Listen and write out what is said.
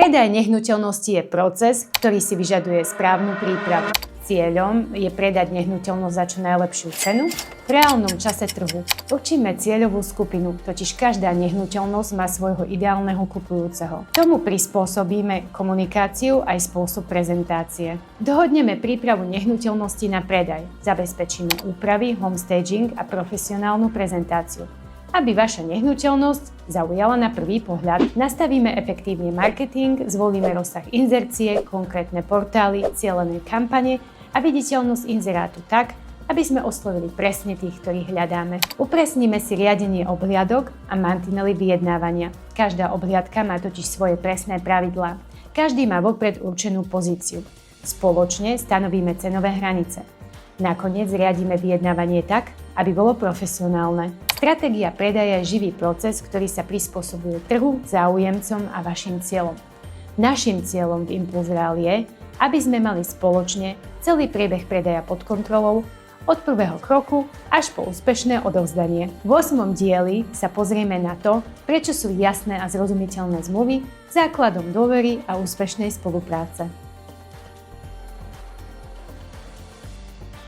Predaj nehnuteľnosti je proces, ktorý si vyžaduje správnu prípravu. Cieľom je predať nehnuteľnosť za čo najlepšiu cenu v reálnom čase trhu. Určíme cieľovú skupinu, totiž každá nehnuteľnosť má svojho ideálneho kupujúceho. Tomu prispôsobíme komunikáciu aj spôsob prezentácie. Dohodneme prípravu nehnuteľnosti na predaj. Zabezpečíme úpravy, homestaging a profesionálnu prezentáciu. Aby vaša nehnuteľnosť zaujala na prvý pohľad, nastavíme efektívne marketing, zvolíme rozsah inzercie, konkrétne portály, cielené kampane a viditeľnosť inzerátu tak, aby sme oslovili presne tých, ktorých hľadáme. Upresníme si riadenie obhliadok a mantinely vyjednávania. Každá obhliadka má totiž svoje presné pravidlá. Každý má vopred určenú pozíciu. Spoločne stanovíme cenové hranice. Nakoniec riadíme vyjednávanie tak, aby bolo profesionálne. Stratégia predaja je živý proces, ktorý sa prispôsobuje trhu, záujemcom a vašim cieľom. Naším cieľom v Impulse Real je, aby sme mali spoločne celý priebeh predaja pod kontrolou od prvého kroku až po úspešné odovzdanie. V 8. dieli sa pozrieme na to, prečo sú jasné a zrozumiteľné zmluvy základom dôvery a úspešnej spolupráce.